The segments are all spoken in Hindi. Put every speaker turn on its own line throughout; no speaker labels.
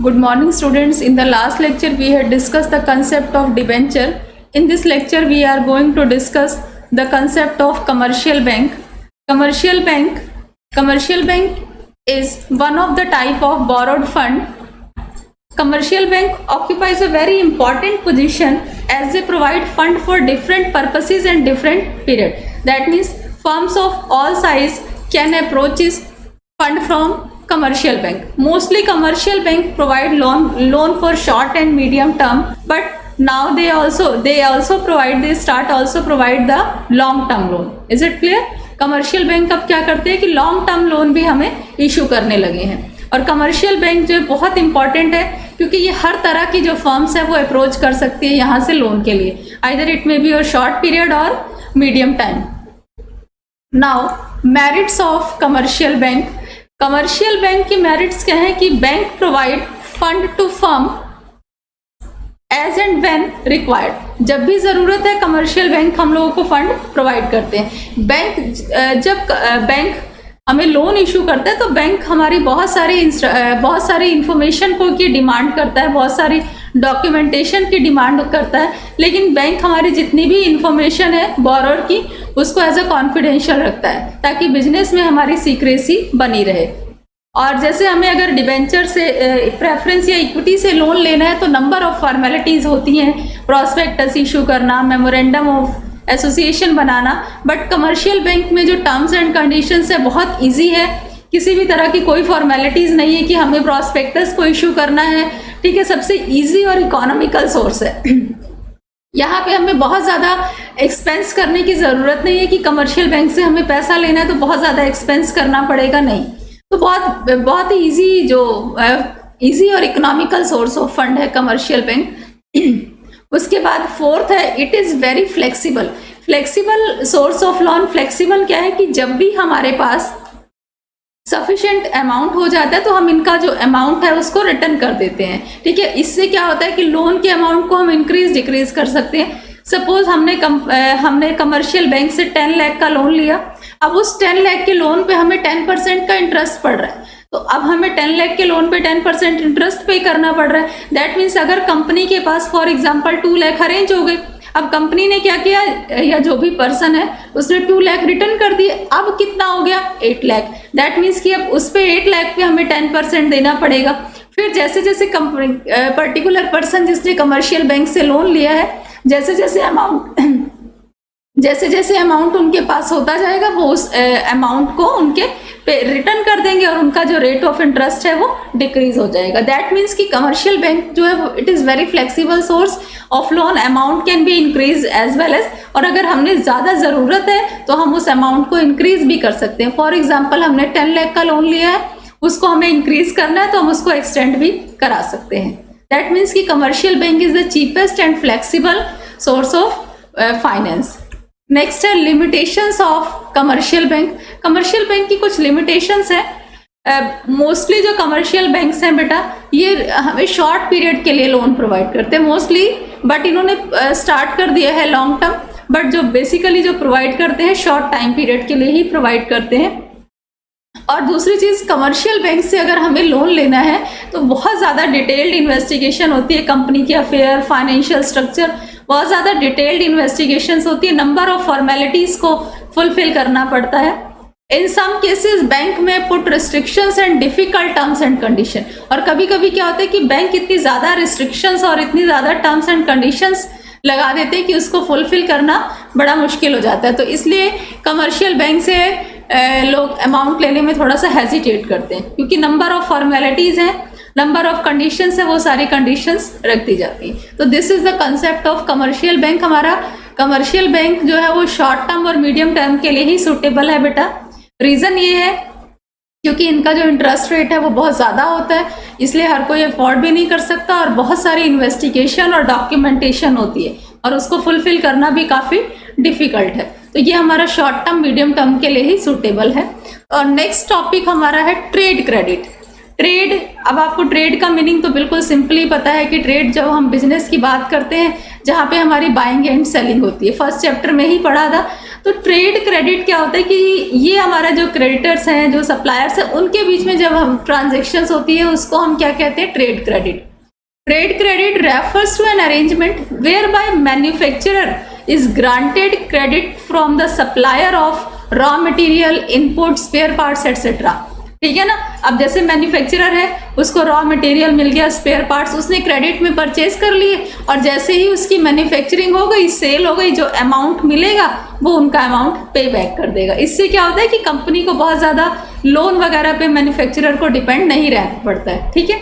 Good morning students. In the last lecture we had discussed the concept of debenture. In this lecture we are going to discuss the concept of commercial bank. Commercial bank is one of the type of borrowed fund. Commercial bank occupies a very important position as they provide fund for different purposes and different period. That means firms of all size can approach this fund from commercial bank. Mostly commercial bank provide loan for short and medium term, but now they start provide the long term loan. Is it clear? Commercial bank अब क्या करते हैं कि लॉन्ग टर्म लोन भी हमें इशू करने लगे हैं, और कमर्शियल बैंक जो बहुत इंपॉर्टेंट है क्योंकि ये हर तरह की जो फर्म्स है वो अप्रोच कर सकती है यहाँ से लोन के लिए, either it may be your short period or medium time. Now merits of commercial bank. Commercial bank की मेरिट्स क्या है कि bank provide fund to firm as and when required. जब भी ज़रूरत है कमर्शियल बैंक हम लोगों को फंड प्रोवाइड करते हैं. जब बैंक हमें लोन इशू करता है तो बैंक हमारी बहुत सारी इंफॉर्मेशन को की डिमांड करता है, बहुत सारी डॉक्यूमेंटेशन की डिमांड करता है, लेकिन बैंक हमारी जितनी भी इंफॉर्मेशन है बोरोर की उसको एज अ कॉन्फिडेंशियल रखता है ताकि बिजनेस में हमारी सीक्रेसी बनी रहे. और जैसे हमें अगर डिबेंचर से प्रेफरेंस या इक्विटी से लोन लेना है तो नंबर ऑफ फॉर्मेलिटीज़ होती हैं, प्रॉस्पेक्टस इशू करना, memorandum of association banana. But commercial bank में जो टर्म्स एंड कंडीशंस है बहुत इजी है, किसी भी तरह की कोई फॉर्मेलिटीज़ नहीं है कि हमें प्रॉस्पेक्टस को इशू करना है. ठीक है, सबसे इजी और इकोनॉमिकल सोर्स है. यहाँ पे हमें बहुत ज़्यादा एक्सपेंस करने की ज़रूरत नहीं है कि कमर्शियल बैंक से हमें पैसा लेना है तो बहुत ज़्यादा एक्सपेंस करना पड़ेगा, नहीं. तो बहुत ही ईजी और इकोनॉमिकल सोर्स ऑफ फंड है कमर्शियल बैंक. उसके बाद फोर्थ है it is very flexible source of loan. Flexible क्या है कि जब भी हमारे पास सफिशिएंट अमाउंट हो जाता है तो हम इनका जो अमाउंट है उसको रिटर्न कर देते हैं. ठीक है, इससे क्या होता है कि लोन के अमाउंट को हम इंक्रीज डिक्रीज कर सकते हैं. सपोज हमने कमर्शियल बैंक से 10 लाख का लोन लिया, अब उस 10 लाख के लोन पे हमें 10% का इंटरेस्ट पड़ रहा है, तो अब हमें 10 लाख के लोन पे 10% इंटरेस्ट पे करना पड़ रहा है. दैट मीन्स अगर कंपनी के पास फॉर एग्जांपल 2 लाख अरेंज हो गए, अब कंपनी ने क्या किया या जो भी पर्सन है उसने 2 लाख रिटर्न कर दिए, अब कितना हो गया 8 लाख. दैट मीन्स कि अब उस पे 8 लाख पे हमें 10% देना पड़ेगा. फिर जैसे जैसे कंपनी पर्टिकुलर पर्सन जिसने कमर्शियल बैंक से लोन लिया है जैसे जैसे अमाउंट उनके पास होता जाएगा वो उस अमाउंट को उनके पे रिटर्न कर देंगे और उनका जो रेट ऑफ इंटरेस्ट है वो डिक्रीज हो जाएगा. दैट मीन्स कि कमर्शियल बैंक जो है it is very flexible source of loan. Amount can be increase as well as, और अगर हमने ज़्यादा ज़रूरत है तो हम उस अमाउंट को इंक्रीज भी कर सकते हैं. फॉर एग्जाम्पल हमने 10 लाख का लोन लिया है, उसको हमें इंक्रीज करना है तो हम उसको एक्सटेंड भी करा सकते हैं. दैट मीन्स कि commercial bank is the cheapest and flexible source of finance. Next है limitations of commercial bank. Commercial bank की कुछ लिमिटेशंस है. मोस्टली जो कमर्शियल बैंक्स हैं बेटा ये हमें शॉर्ट पीरियड के लिए लोन प्रोवाइड करते हैं मोस्टली, बट इन्होंने स्टार्ट कर दिया है लॉन्ग टर्म, बट जो बेसिकली जो प्रोवाइड करते हैं शॉर्ट टाइम पीरियड के लिए ही प्रोवाइड करते हैं. और दूसरी चीज़ कमर्शियल बैंक से अगर हमें लोन लेना है तो बहुत ज़्यादा डिटेल्ड इन्वेस्टिगेशन होती है, कंपनी के अफेयर, फाइनेंशियल स्ट्रक्चर, बहुत ज़्यादा डिटेल्ड इन्वेस्टिगेशंस होती है, नंबर ऑफ फॉर्मेलिटीज़ को फुलफिल करना पड़ता है. इन सम केसेस बैंक में put restrictions and difficult terms and condition. और कभी कभी क्या होता है कि बैंक इतनी ज़्यादा रिस्ट्रिक्शंस और इतनी ज़्यादा टर्म्स एंड कंडीशंस लगा देते हैं कि उसको फुलफिल करना बड़ा मुश्किल हो जाता है. तो इसलिए कमर्शियल बैंक से लोग अमाउंट लेने में थोड़ा सा हेजिटेट करते हैं क्योंकि नंबर ऑफ फॉर्मेलिटीज़ हैं, नंबर ऑफ कंडीशंस है, वो सारी कंडीशंस रख दी जाती हैं. तो this is the concept of commercial bank. हमारा कमर्शियल बैंक जो है वो शॉर्ट टर्म और मीडियम टर्म के लिए ही सूटेबल है बेटा. रीज़न ये है क्योंकि इनका जो इंटरेस्ट रेट है वो बहुत ज़्यादा होता है, इसलिए हर कोई अफोर्ड भी नहीं कर सकता, और बहुत सारी इन्वेस्टिगेशन और डॉक्यूमेंटेशन होती है और उसको फुलफिल करना भी काफ़ी डिफ़िकल्ट है. तो ये हमारा शॉर्ट टर्म मीडियम टर्म के लिए ही सूटेबल है. और नेक्स्ट टॉपिक हमारा है ट्रेड क्रेडिट. ट्रेड, अब आपको ट्रेड का मीनिंग तो बिल्कुल सिंपली पता है कि ट्रेड जब हम बिजनेस की बात करते हैं जहाँ पे हमारी बाइंग एंड सेलिंग होती है, फर्स्ट चैप्टर में ही पढ़ा था. तो ट्रेड क्रेडिट क्या होता है कि ये हमारा जो क्रेडिटर्स हैं, जो सप्लायर्स हैं, उनके बीच में जब हम ट्रांजेक्शन्स होती है उसको हम क्या कहते हैं, trade credit. Trade credit refers to an arrangement whereby manufacturer is granted credit from the supplier of raw material, input, spare parts, etc. ठीक है ना। अब जैसे मैन्युफैक्चरर है, उसको रॉ मटेरियल मिल गया, स्पेयर पार्ट्स उसने क्रेडिट में परचेज कर लिए, और जैसे ही उसकी मैन्युफैक्चरिंग हो गई, सेल हो गई, जो अमाउंट मिलेगा वो उनका अमाउंट पे बैक कर देगा। इससे क्या होता है कि कंपनी को बहुत ज़्यादा लोन वगैरह पे मैन्युफैक्चरर को डिपेंड नहीं रहना पड़ता है। ठीक है,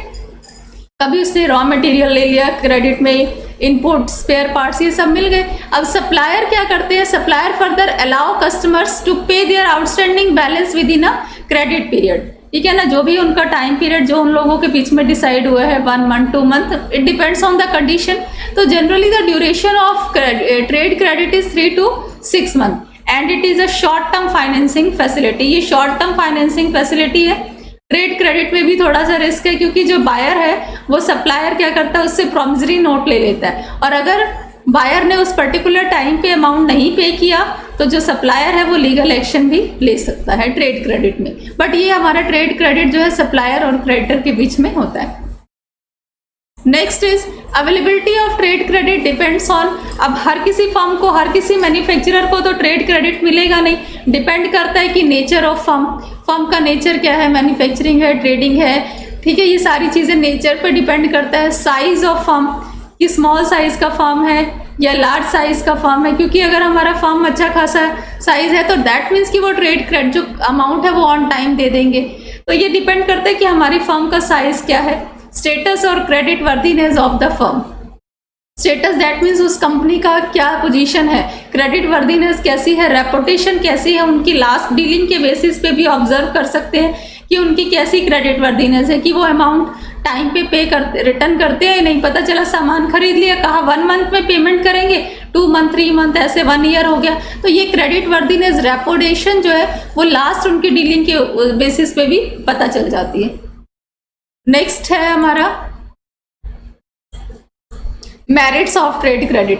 कभी उसने रॉ मटेरियल ले लिया क्रेडिट में, इनपुट, स्पेयर पार्ट्स, ये सब मिल गए। अब सप्लायर क्या करते हैं, supplier further allow customers to pay their outstanding balance within a credit period. ठीक है ना, जो भी उनका टाइम पीरियड जो उन लोगों के बीच में डिसाइड हुआ है, 1 month 2 month, it depends on the condition. तो generally the duration of trade credit is 3 to 6 month and it is a short term financing facility. ये शॉर्ट टर्म फाइनेंसिंग फैसिलिटी है। ट्रेड क्रेडिट में भी थोड़ा सा रिस्क है, क्योंकि जो बायर है वो सप्लायर क्या करता है, उससे प्रॉमिसरी नोट ले लेता है, और अगर बायर ने उस पर्टिकुलर टाइम पे अमाउंट नहीं पे किया तो जो सप्लायर है वो लीगल एक्शन भी ले सकता है ट्रेड क्रेडिट में। बट ये हमारा ट्रेड क्रेडिट जो है सप्लायर और क्रेडिटर के बीच में होता है। Next is availability of trade credit depends on. अब हर किसी फर्म को, हर किसी मैन्युफैक्चरर को तो ट्रेड क्रेडिट मिलेगा नहीं, डिपेंड करता है कि नेचर ऑफ फर्म का नेचर क्या है, मैन्युफैक्चरिंग है, ट्रेडिंग है, ठीक है, ये सारी चीज़ें नेचर पर डिपेंड करता है। साइज ऑफ फर्म, कि स्मॉल साइज का फर्म है या लार्ज साइज का फर्म है, क्योंकि अगर हमारा फर्म अच्छा खासा साइज है तो दैट मीन्स कि वो ट्रेड क्रेडिट जो अमाउंट है वो ऑन टाइम दे देंगे। तो ये डिपेंड करता है कि हमारी फर्म का साइज क्या है। स्टेटस और credit worthiness of the firm. Status that means उस कंपनी का क्या पोजीशन है, क्रेडिट वर्दीनेस कैसी है, रेपुटेशन कैसी है, उनकी लास्ट डीलिंग के बेसिस पे भी ऑब्जर्व कर सकते हैं कि उनकी कैसी क्रेडिट वर्दीनेस है, कि वो अमाउंट टाइम पे करते, रिटर्न करते हैं। नहीं पता चला सामान खरीद लिया, कहा 1 month में पेमेंट करेंगे, 2 month 3 month ऐसे 1 year हो गया। तो ये क्रेडिट वर्दीनेस, रेपुटेशन जो है वो लास्ट उनकी डीलिंग के बेसिस पे भी पता चल जाती है। नेक्स्ट है हमारा merits of trade credit.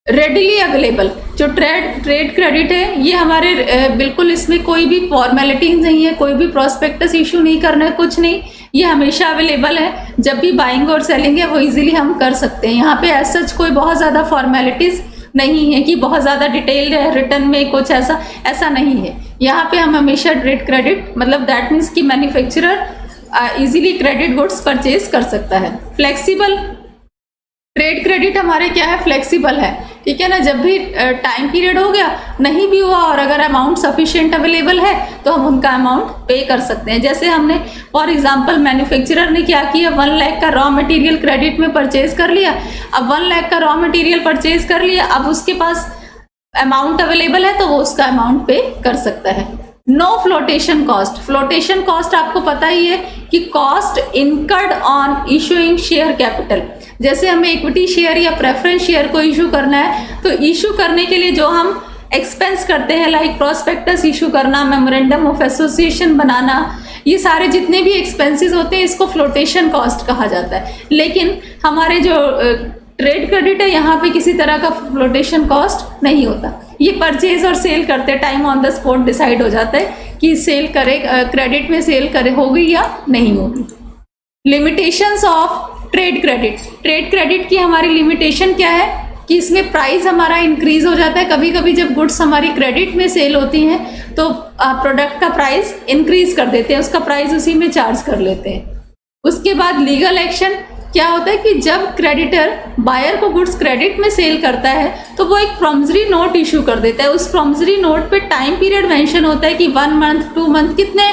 Readily available जो ट्रेड क्रेडिट है ये हमारे बिल्कुल इसमें कोई भी फॉर्मेलिटीज नहीं है, कोई भी प्रोस्पेक्टस इशू नहीं करना है, कुछ नहीं, ये हमेशा अवेलेबल है। जब भी बाइंग और सेलिंग है वो इजीली हम कर सकते हैं। यहाँ पे एज सच कोई बहुत ज़्यादा फॉर्मेलिटीज़ नहीं है कि बहुत ज़्यादा डिटेल्ड है रिटर्न में कुछ ऐसा नहीं है। यहाँ पे हम हमेशा ट्रेड क्रेडिट मतलब दैट मीन्स कि manufacturer easily credit goods purchase कर सकता है। फ्लेक्सिबल ट्रेड क्रेडिट हमारे क्या है, फ्लेक्सिबल है, ठीक है ना। जब भी टाइम पीरियड हो गया, नहीं भी हुआ और अगर अमाउंट सफिशिएंट अवेलेबल है तो हम उनका अमाउंट पे कर सकते हैं। जैसे हमने फॉर एग्जांपल मैन्युफैक्चरर ने क्या किया, 1 लाख का रॉ मटेरियल क्रेडिट में परचेज कर लिया। अब 1 लाख का रॉ मटेरियल परचेज कर लिया, अब उसके पास अमाउंट अवेलेबल है तो वो उसका अमाउंट पे कर सकता है। No flotation cost. Flotation cost आपको पता ही है कि cost incurred on issuing share capital. जैसे हमें इक्विटी शेयर या प्रेफरेंस शेयर को इशू करना है तो इशू करने के लिए जो हम एक्सपेंस करते हैं लाइक प्रोस्पेक्टस इशू करना, मेमोरेंडम ऑफ एसोसिएशन बनाना, ये सारे जितने भी एक्सपेंसेस होते हैं इसको फ्लोटेशन कॉस्ट कहा जाता है। लेकिन हमारे जो ट्रेड क्रेडिट है यहाँ पे किसी तरह का फ्लोटेशन कॉस्ट नहीं होता। ये परचेज और सेल करते time on the spot decide हो जाता है कि सेल करे, क्रेडिट में सेल करे होगी या नहीं होगी। Limitations of trade credit. Trade credit की हमारी लिमिटेशन क्या है कि इसमें प्राइस हमारा इंक्रीज हो जाता है। कभी कभी जब गुड्स हमारी क्रेडिट में सेल होती हैं तो प्रोडक्ट का प्राइस इंक्रीज कर देते हैं, उसका प्राइस उसी में चार्ज कर लेते हैं। उसके बाद लीगल एक्शन क्या होता है कि जब क्रेडिटर बायर को गुड्स क्रेडिट में सेल करता है तो वो एक प्रॉमिसरी नोट इशू कर देता है। उस प्रॉमिसरी नोट पे टाइम पीरियड मेंशन होता है कि 1 month 2 month कितने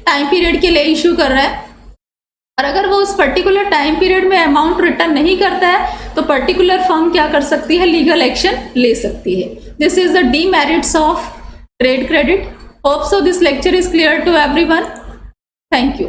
टाइम पीरियड के लिए इशू कर रहा है, और अगर वो उस पर्टिकुलर टाइम पीरियड में अमाउंट रिटर्न नहीं करता है तो पर्टिकुलर फर्म क्या कर सकती है, लीगल एक्शन ले सकती है। This is the demerits of trade credit. Hope so this lecture is clear to everyone. Thank you.